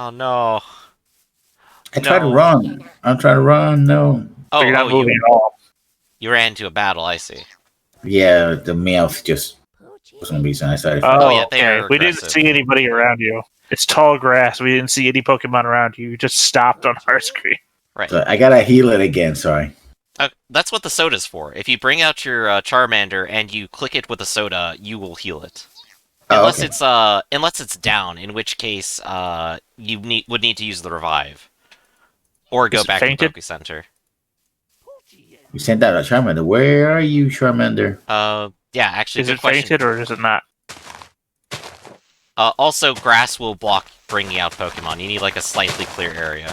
Oh no. I tried to No. run. I'm trying to run. No. So you're not moving at all. You ran into a battle, I see. Yeah, the Meowth just for some reason I started. Oh, yeah, okay. they're We didn't aggressive. see anybody around you. It's tall grass. We didn't see any Pokemon around you. You just stopped on our screen. Right. So I gotta heal it again. Sorry. That's what the soda's for. If you bring out your Charmander and you click it with a soda, you will heal it. Unless it's down, in which case you would need to use the revive. Or go back to the Poke Center. You sent out a Charmander. Where are you, Charmander? Yeah, actually, Is good it question. fainted or is it not? Also, grass will block bringing out Pokemon. You need, like, a slightly clear area.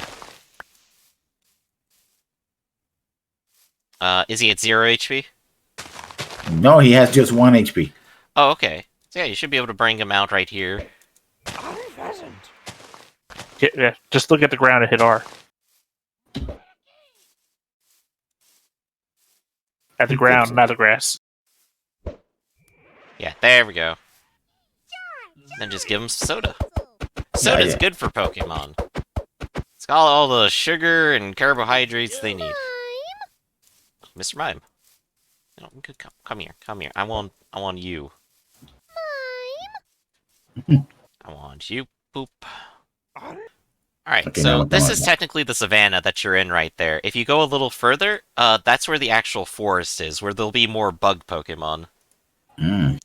Is he at 0 HP? No, he has just 1 HP. Oh, okay. So yeah, you should be able to bring him out right here. Yeah, just look at the ground and hit R. At the ground, not the grass. Yeah, there we go. Then just give him soda. Soda's good for Pokemon. It's got all the sugar and carbohydrates they need. Mr. Mime. No, come here, come here. I want you. Mime. I want you, poop. Alright, Okay, so now this come is on. technically the savannah that you're in right there. If you go a little further, that's where the actual forest is, where there'll be more bug Pokemon. And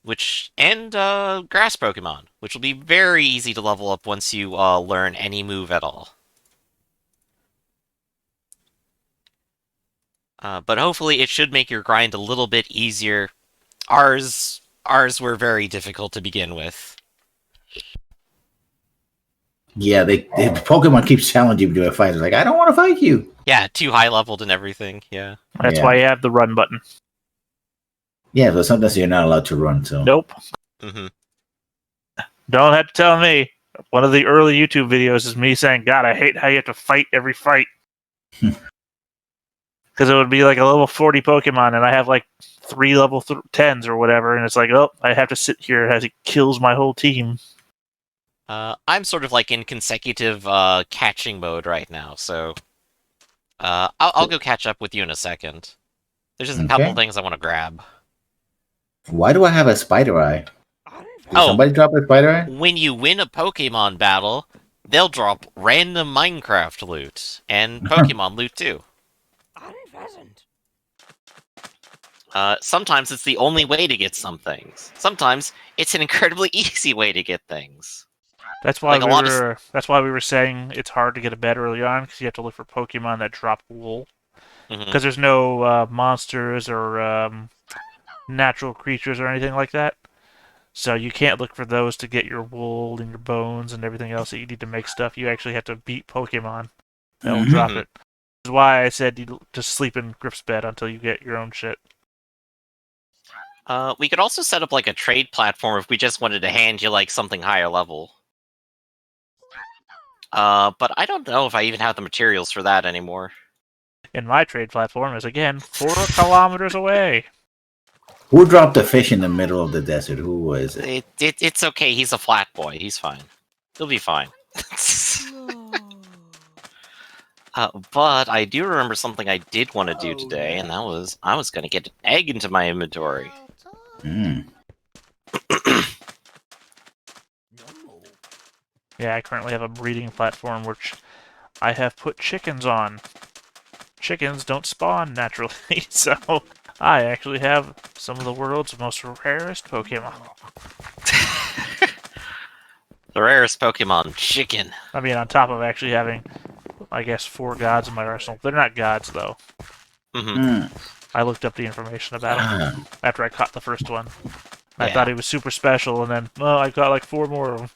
grass Pokemon, which will be very easy to level up once you learn any move at all. But hopefully it should make your grind a little bit easier. Ours were very difficult to begin with. Yeah, the Pokemon keeps challenging you to a fight. It's like, I don't want to fight you. Yeah, too high leveled and everything. Yeah. That's why you have the run button. Yeah, but sometimes you're not allowed to run. So Nope. Mm-hmm. Don't have to tell me. One of the early YouTube videos is me saying, God, I hate how you have to fight every fight. Because it would be like a level 40 Pokemon, and I have like 3 level 10s or whatever, and it's like, oh, I have to sit here as he kills my whole team. I'm sort of like in consecutive catching mode right now, so I'll go catch up with you in a second. There's just a couple things I want to grab. Why do I have a spider eye? Did somebody drop a spider eye? When you win a Pokemon battle, they'll drop random Minecraft loot, and Pokemon loot too. Sometimes it's the only way to get some things. Sometimes it's an incredibly easy way to get things. That's why that's why we were saying it's hard to get a bed early on, because you have to look for Pokemon that drop wool. Because there's no monsters or natural creatures or anything like that. So you can't look for those to get your wool and your bones and everything else that you need to make stuff. You actually have to beat Pokemon that will drop it. This is why I said you just sleep in Grip's bed until you get your own shit. We could also set up like a trade platform if we just wanted to hand you like something higher level. But I don't know if I even have the materials for that anymore. And my trade platform is, again, 4 kilometers away. Who dropped the fish in the middle of the desert? Who was it? It's okay. He's a flat boy. He's fine. He'll be fine. But I do remember something I did want to do today, and that was I was going to get an egg into my inventory. Yeah, I currently have a breeding platform which I have put chickens on. Chickens don't spawn naturally, so I actually have some of the world's most rarest Pokemon. The rarest Pokemon, chicken. I mean, on top of actually having, I guess, 4 gods in my arsenal. They're not gods, though. I looked up the information about them after I caught the first one. I thought he was super special, and then, well, I got like 4 more of them.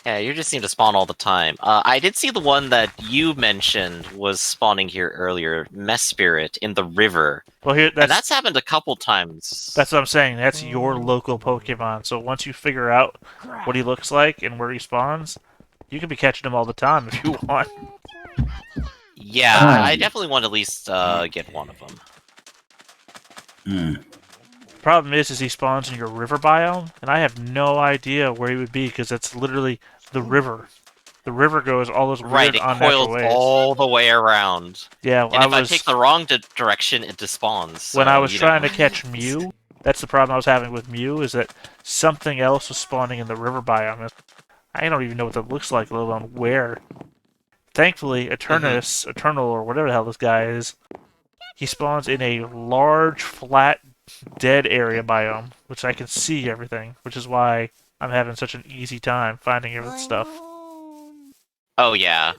Yeah, you just seem to spawn all the time. I did see the one that you mentioned was spawning here earlier, Mess Spirit, in the river. Well, that's happened a couple times. That's what I'm saying. That's your local Pokemon. So once you figure out what he looks like and where he spawns, you can be catching him all the time if you want. Yeah, I definitely want to at least get one of them. problem is he spawns in your river biome, and I have no idea where he would be because that's literally the river. The river goes all those Right, weird, it unnatural coils ways. all the way around. Yeah, And if I pick the wrong direction, it despawns. So, when I was you trying know. to catch Mew, that's the problem I was having with Mew, is that something else was spawning in the river biome. I don't even know what that looks like, let alone where. Thankfully, Eternal, or whatever the hell this guy is, he spawns in a large, flat, dead area biome, which I can see everything, which is why I'm having such an easy time finding everything stuff. Oh, yeah.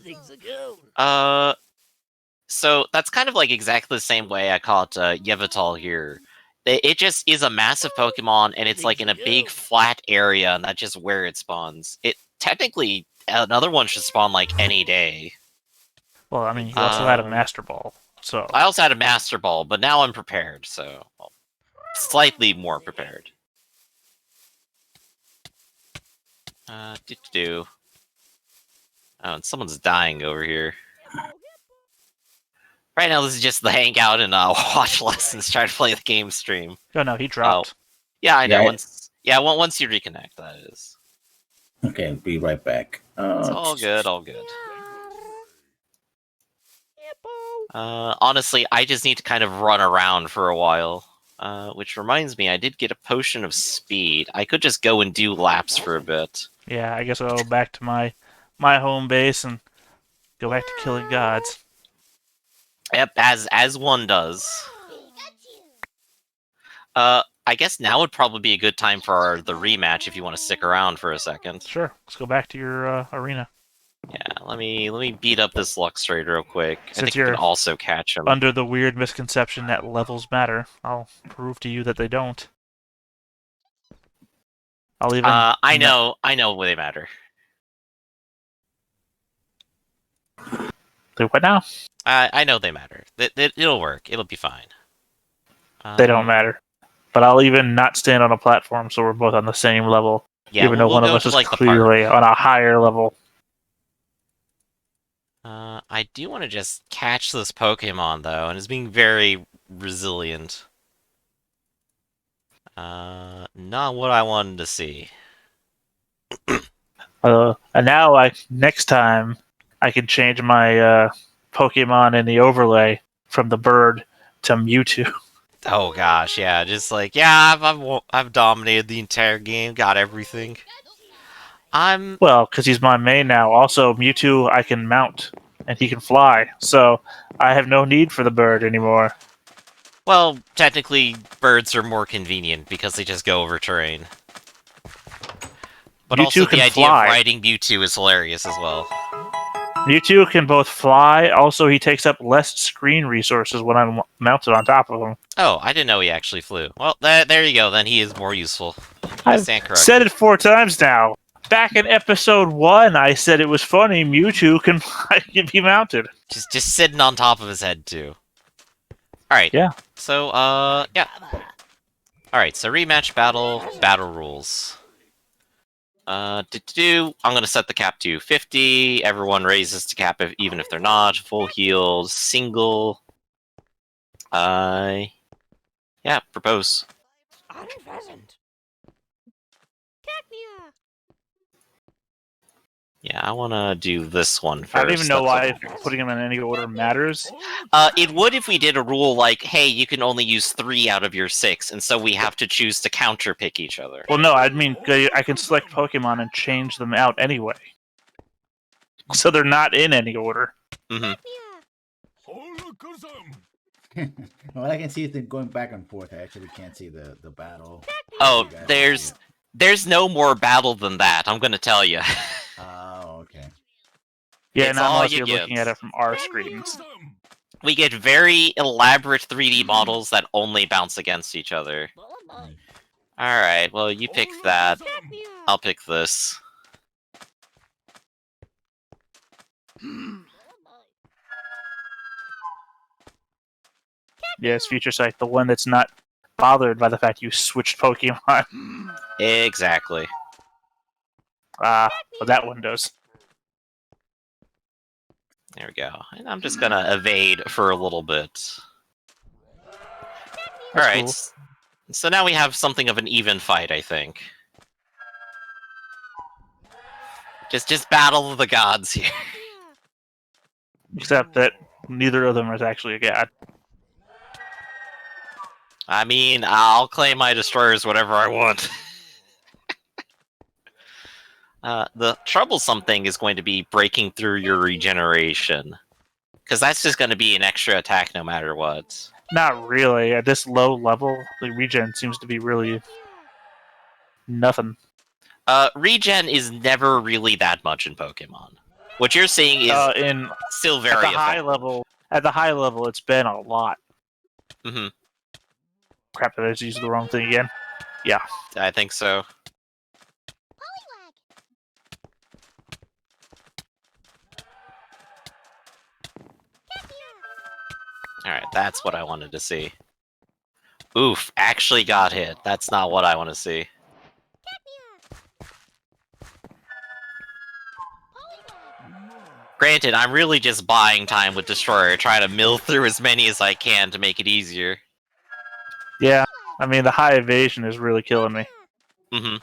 So that's kind of like exactly the same way I call it Yveltal here. It just is a massive Pokemon, and it's like in a big flat area, and that's just where it spawns. It technically, another one should spawn like any day. Well, I mean, you also had a Master Ball, so... I also had a Master Ball, but now I'm prepared, so... Well, slightly more prepared. Oh, and someone's dying over here. Right now, this is just the hangout and watch lessons, try to play the game stream. Oh no, he dropped. Yeah, I know. Yeah, Once you reconnect, that is. Okay, be right back. It's all good, all good. Honestly, I just need to kind of run around for a while. Which reminds me, I did get a potion of speed. I could just go and do laps for a bit. Yeah, I guess I'll go back to my home base and go back to killing gods. Yep, as one does. I guess now would probably be a good time for the rematch if you want to stick around for a second. Sure, let's go back to your arena. Yeah, let me beat up this Luxray real quick. I Since think you can also catch him. Under the weird misconception that levels matter, I'll prove to you that they don't. I'll even... I know they matter. What now? I know they matter. It'll work. It'll be fine. They don't matter. But I'll even not stand on a platform so we're both on the same level. Yeah, even though one of us is like clearly on a higher level. I do want to just catch this Pokemon, though, and it's being very resilient. Not what I wanted to see. And now, next time, I can change my Pokemon in the overlay from the bird to Mewtwo. Oh gosh, yeah, just like, yeah, I've dominated the entire game, got everything. Well, because he's my main now. Also, Mewtwo I can mount, and he can fly, so I have no need for the bird anymore. Well, technically, birds are more convenient because they just go over terrain. But Mewtwo also, can the idea fly. of riding Mewtwo is hilarious as well. Mewtwo can both fly, also he takes up less screen resources when I'm mounted on top of him. Oh, I didn't know he actually flew. Well, there you go, then he is more useful. I've said it 4 times now. Back in episode 1, I said it was funny Mewtwo can be mounted. Just sitting on top of his head, too. Alright. Yeah. So, yeah. Alright, so rematch battle rules. I'm gonna set the cap to 50. Everyone raises to cap even if they're not. Full heals, single. Yeah, propose. Yeah, I wanna do this one first. I don't even know why putting them in any order matters. It would if we did a rule like, hey, you can only use 3 out of your 6, and so we have to choose to counter pick each other. Well, no, I mean, I can select Pokemon and change them out anyway. So they're not in any order. Mm-hmm. Well, I can see it going back and forth. I actually can't see the battle. Oh, there's no more battle than that, I'm gonna tell you. Oh, okay. Yeah, It's not all unless you you're get. looking at it from our screens. We get very elaborate 3D models that only bounce against each other. Alright, well, you pick that. I'll pick this. Yes, Future Sight, the one that's not bothered by the fact you switched Pokemon. Exactly. Well, that one does. There we go. And I'm just gonna evade for a little bit. Alright. Cool. So now we have something of an even fight, I think. Just battle of the gods here. Except that neither of them is actually a god. I mean, I'll claim my destroyers whatever I want. The troublesome thing is going to be breaking through your regeneration. Because that's just going to be an extra attack no matter what. Not really. At this low level, the regen seems to be really nothing. Regen is never really that much in Pokemon. What you're seeing is still very at the effective. At the high level, it's been a lot. Mm-hmm. Crap, I just used the wrong thing again. Yeah. I think so. Alright, that's what I wanted to see. Oof, actually got hit. That's not what I want to see. Granted, I'm really just buying time with Destroyer, trying to mill through as many as I can to make it easier. Yeah, I mean, the high evasion is really killing me. Mm-hmm.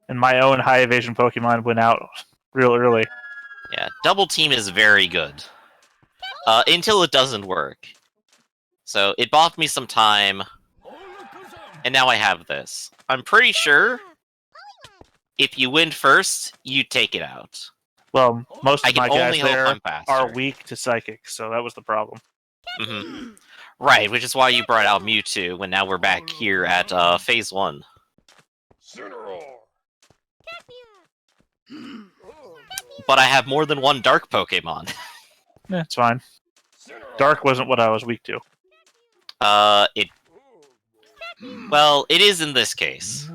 And my own high evasion Pokemon went out real early. Yeah, Double Team is very good. Until it doesn't work. So, it bought me some time, and now I have this. I'm pretty sure if you win first, you take it out. Well, most of my guys there are weak weak to Psychic, so that was the problem. Mm-hmm. Right, which is why you brought out Mewtwo, and now we're back here at Phase 1. But I have more than one Dark Pokemon. Yeah, it's fine. Dark wasn't what I was weak to. Well, it is in this case.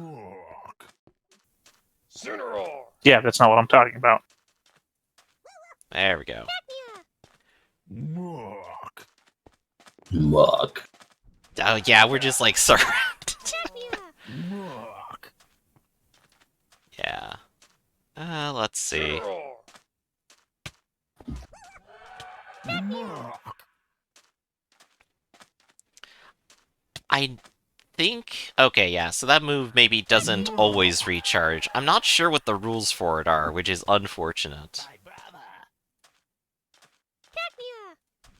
Yeah, that's not what I'm talking about. There we go. Muck. Oh yeah, we're just like surrounded. Yeah. Let's see. I think... Okay, yeah, so that move maybe doesn't always recharge. I'm not sure what the rules for it are, which is unfortunate.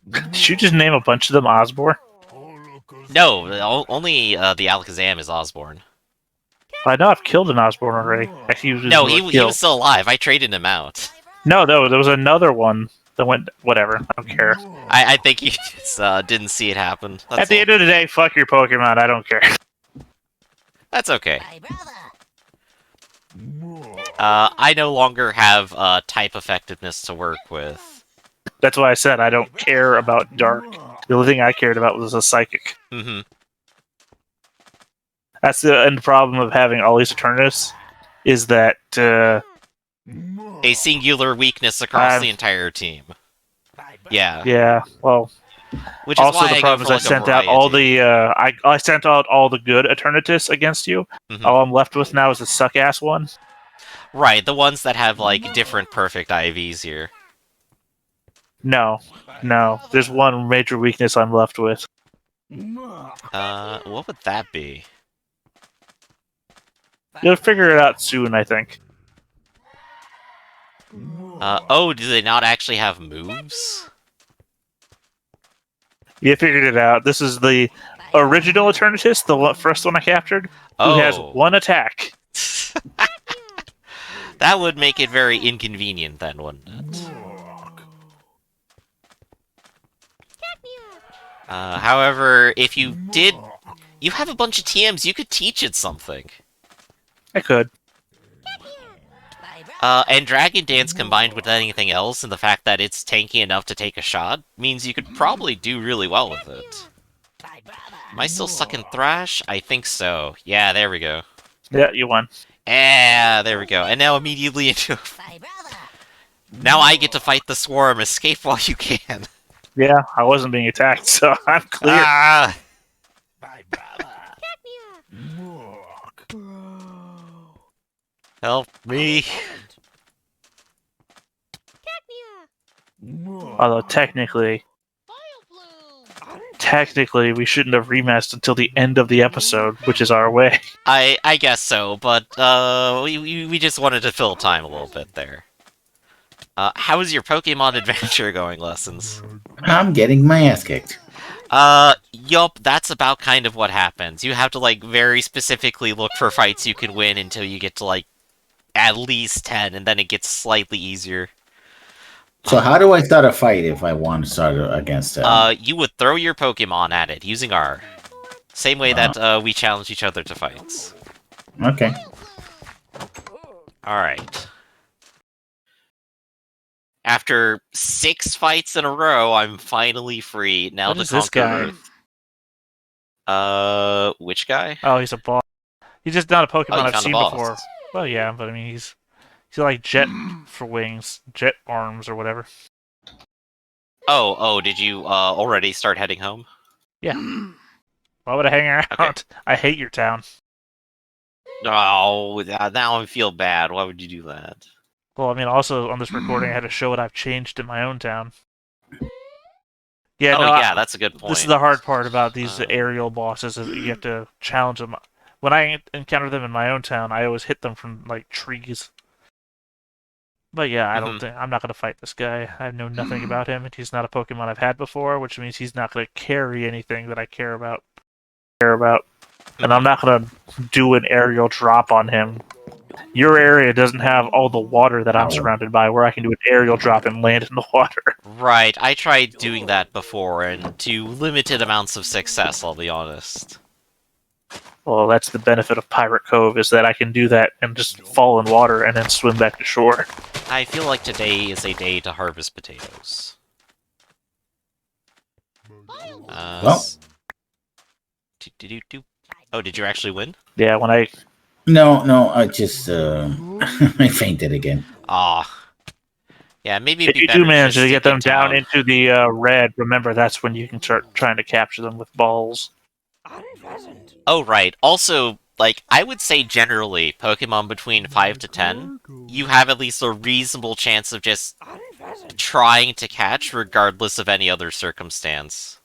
Did you just name a bunch of them Osborne? No, only the Alakazam is Osborne. I know I've killed an Osborne already. Actually, he was still alive. I traded him out. No, there was another one that went... Whatever, I don't care. I think you just didn't see it happen. At the end of the day, fuck your Pokemon, I don't care. That's okay. I no longer have type effectiveness to work with. That's why I said I don't care about Dark. The only thing I cared about was a Psychic. Mm-hmm. That's the end problem of having all these Eternatus, is that a singular weakness across the entire team. Yeah. Yeah, well... Which is also, why the problem is I sent out all the I sent out all the good Eternatus against you. Mm-hmm. All I'm left with now is a suck-ass one. Right, the ones that have, like, different perfect IVs here. No. There's one major weakness I'm left with. What would that be? You'll figure it out soon, I think. Oh, do they not actually have moves? You figured it out. This is the original Eternatus, the first one I captured, who has one attack. That would make it very inconvenient then, wouldn't it? However, if you did... You have a bunch of TMs, you could teach it something. I could. And Dragon Dance combined with anything else, and the fact that it's tanky enough to take a shot, means you could probably do really well with it. Am I still stuck in Thrash? I think so. Yeah, there we go. Yeah, you won. Yeah, there we go. And now immediately into... Now I get to fight the Swarm. Escape while you can. Yeah, I wasn't being attacked, so I'm clear. Ah! Help me. Although technically technically we shouldn't have remastered until the end of the episode, which is our way. I guess so, but we just wanted to fill time a little bit there. How is your Pokemon adventure going, Lessons? I'm getting my ass kicked. Yup, that's about kind of what happens. You have to, like, very specifically look for fights you can win until you get to, like, at least 10, and then it gets slightly easier. So how do I start a fight if I want to start against them? You would throw your Pokemon at it using R. Same way that we challenge each other to fights. Okay. Alright. After 6 fights in a row, I'm finally free. Now What to is this conquer guy? Earth. Which guy? Oh, he's a boss. He's just not a Oh, Pokemon you I've found a seen boss. before. Well, yeah, but I mean, he's like Jet for wings, Jet arms or whatever. Oh, did you already start heading home? Yeah. Why would I hang around? Okay. I hate your town. Oh, now I feel bad. Why would you do that? Well, I mean, also on this recording, I had to show what I've changed in my own town. Yeah, Oh, no, yeah, that's a good point. this is the hard part about these aerial bosses, is that you have to challenge them. When I encounter them in my own town, I always hit them from, like, trees. But yeah, I don't think I'm not gonna fight this guy. I know nothing about him, and he's not a Pokemon I've had before, which means he's not gonna carry anything that I care about. And I'm not gonna do an aerial drop on him. Your area doesn't have all the water that I'm surrounded by, where I can do an aerial drop and land in the water. Right, I tried doing that before, and to limited amounts of success, I'll be honest. Well, that's the benefit of Pirate Cove, is that I can do that and just fall in water and then swim back to shore. I feel like today is a day to harvest potatoes. Well. Oh, did you actually win? Yeah, when I... No, I just, I fainted again. Yeah, maybe if you do manage to get them down into the red, remember that's when you can start trying to capture them with balls. Oh, right. Also, like, I would say generally, Pokemon between 5 to 10, you have at least a reasonable chance of just trying to catch regardless of any other circumstance.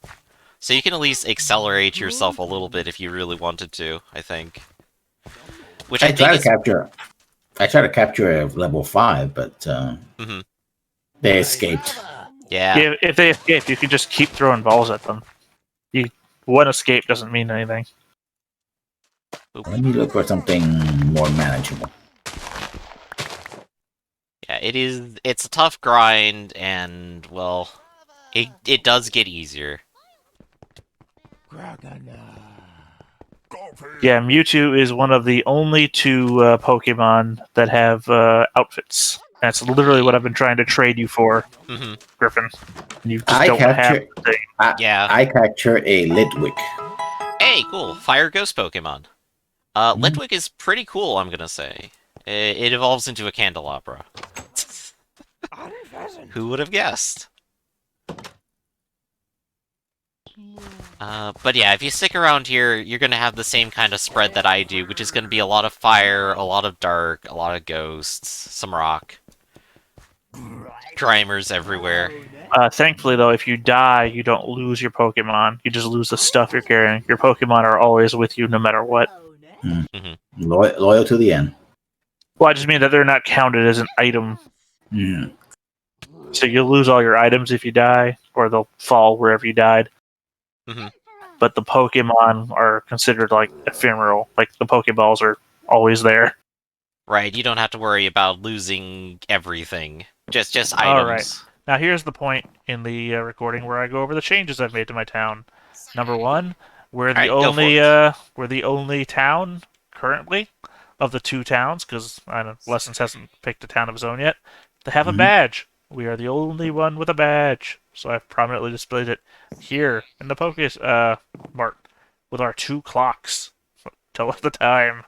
So you can at least accelerate yourself a little bit if you really wanted to, I think. Which I try to capture a level 5, but they escaped. Yeah. If they escape, you can just keep throwing balls at them. One escape doesn't mean anything. Let me look for something more manageable. Yeah, it's a tough grind, and, well, it does get easier. Yeah, Mewtwo is one of the only 2 Pokemon that have outfits. That's literally what I've been trying to trade you for, Griffin. You just don't have the thing. I capture a Litwick. Hey, cool. Fire Ghost Pokemon. Litwick is pretty cool, I'm gonna say. It evolves into a candelabra. Who would have guessed? But yeah, if you stick around here, you're gonna have the same kind of spread that I do, which is gonna be a lot of fire, a lot of dark, a lot of ghosts, some rock. Grimers everywhere. Thankfully, though, if you die, you don't lose your Pokemon. You just lose the stuff you're carrying. Your Pokemon are always with you no matter what. Loyal to the end. Well, I just mean that they're not counted as an item. So you'll lose all your items if you die, or they'll fall wherever you died. But the Pokemon are considered, like, ephemeral. Like, the Pokeballs are always there. Right, you don't have to worry about losing everything. Just items. Alright. Now here's the point in the recording where I go over the changes I've made to my town. Number 1, we're the only town currently of the 2 towns, because Lessons hasn't picked a town of his own yet, to have a badge. We are the only one with a badge. So I've prominently displayed it here in the Poké Mart with our 2 clocks. Tell us the time.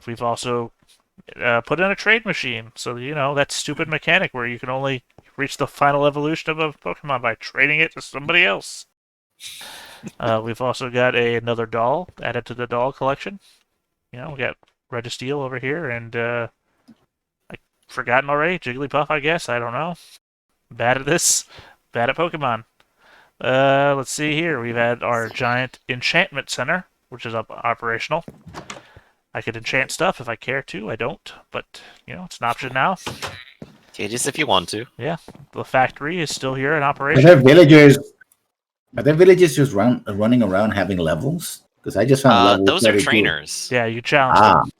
We've also put in a trade machine. So, that stupid mechanic where you can only reach the final evolution of a Pokemon by trading it to somebody else. We've also got another doll added to the doll collection. We got Registeel over here, and I've forgotten already. Jigglypuff, I guess. I don't know. Bad at this. Bad at Pokemon. Let's see here. We've had our giant Enchantment Center, which is up operational. I could enchant stuff if I care to. I don't, but it's an option now. Okay, just if you want to. Yeah, the factory is still here in Are operation. there villagers? Are there villagers just running around having levels? Because I just found level those 32. are trainers. Yeah, you challenge them.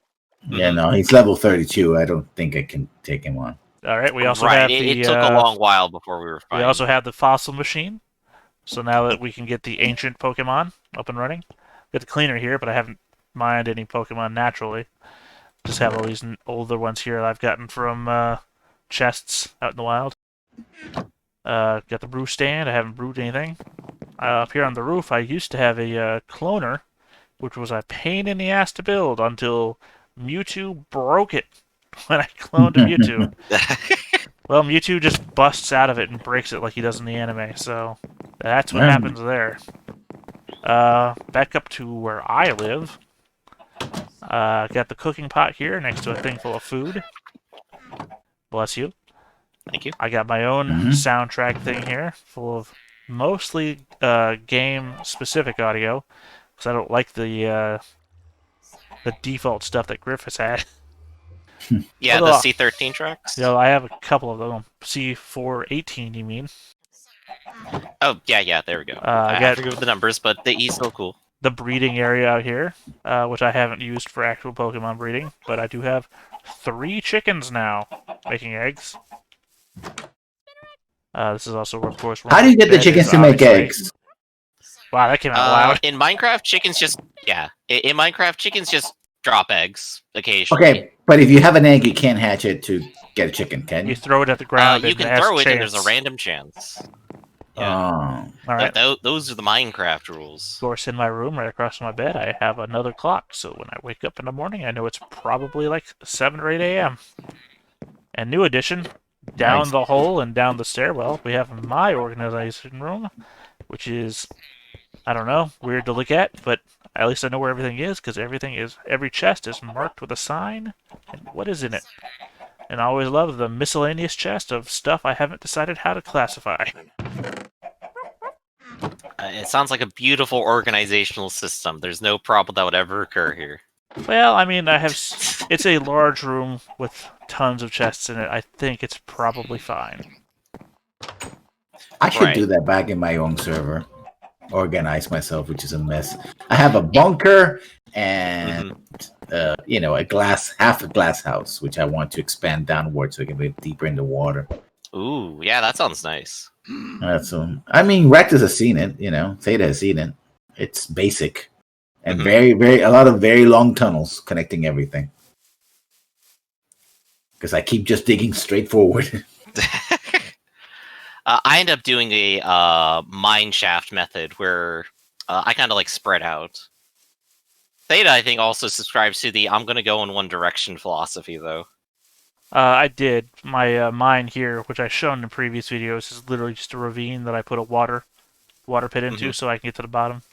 Yeah, no, he's level 32. I don't think I can take him on. All right, we also have it took a long while before we were fine. We also have the fossil machine. So now that we can get the ancient Pokemon up and running. Got the cleaner here, but I haven't mined any Pokemon naturally. Just have all these older ones here that I've gotten from chests out in the wild. Got the brew stand. I haven't brewed anything. Up here on the roof, I used to have a cloner, which was a pain in the ass to build until Mewtwo broke it when I cloned a Mewtwo. Well, Mewtwo just busts out of it and breaks it like he does in the anime, so that's what happens there. Back up to where I live. Got the cooking pot here next to a thing full of food. Bless you. Thank you. I got my own soundtrack thing here, full of mostly game-specific audio, because I don't like the default stuff that Griff has had. Yeah, the C13 tracks? I have a couple of them. C418, you mean? Oh, yeah, there we go. I forget the numbers, but the E's still cool. The breeding area out here, which I haven't used for actual Pokemon breeding, but I do have 3 chickens now making eggs. This is also, of course... How do you get the chickens to make eggs? Wow, that came out loud. In Minecraft, chickens just... Yeah. In Minecraft, chickens just drop eggs occasionally. Okay, but if you have an egg, you can't hatch it to get a chicken, can you? You throw it at the ground. You can throw it, and there's a random chance. Yeah. All right. Those are the Minecraft rules. Of course, in my room, right across from my bed, I have another clock. So when I wake up in the morning, I know it's probably like 7 or 8 a.m. And new addition, down the hole and down the stairwell, we have my organization room, which is, I don't know, weird to look at, but at least I know where everything is, because every chest is marked with a sign, and what is in it. And I always love the miscellaneous chest of stuff I haven't decided how to classify. It sounds like a beautiful organizational system. There's no problem that would ever occur here. Well, I mean, it's a large room with tons of chests in it. I think it's probably fine. I should do that back in my own server. Organize myself, which is a mess. I have a bunker and half a glass house, which I want to expand downward so I can be deeper in the water. Ooh, yeah, that sounds nice. I mean, Rectus has seen it. Theta has seen it. It's basic and a lot of very long tunnels connecting everything. Because I keep just digging straight forward. I end up doing a mine shaft method where I kind of like spread out. Theta, I think, also subscribes to the I'm going to go in one direction philosophy, though. I did. My mine here, which I've shown in previous videos, is literally just a ravine that I put a water pit into so I can get to the bottom.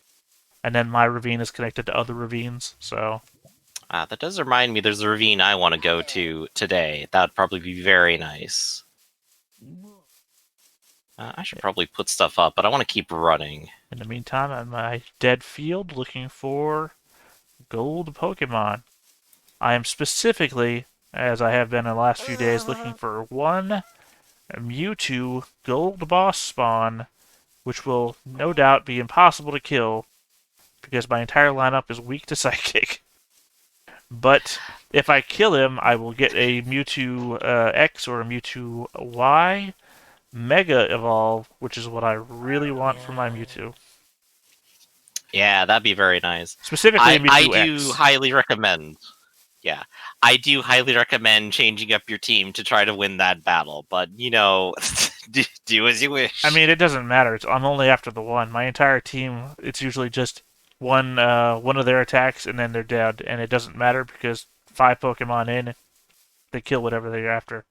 And then my ravine is connected to other ravines, so... that does remind me there's a ravine I want to go to today. That would probably be very nice. I should probably put stuff up, but I want to keep running. In the meantime, I'm in my dead field looking for gold Pokemon. I am specifically, as I have been in the last few days, looking for one Mewtwo gold boss spawn, which will no doubt be impossible to kill, because my entire lineup is weak to Psychic. But if I kill him, I will get a Mewtwo X or a Mewtwo Y Mega Evolve, which is what I really want for my Mewtwo. Yeah, that'd be very nice. Specifically, Mewtwo I X. do highly recommend. Yeah, I do highly recommend changing up your team to try to win that battle. But do as you wish. I mean, it doesn't matter. I'm only after the one. My entire team, it's usually just one of their attacks and then they're dead, and it doesn't matter because 5 Pokemon in, they kill whatever they're after.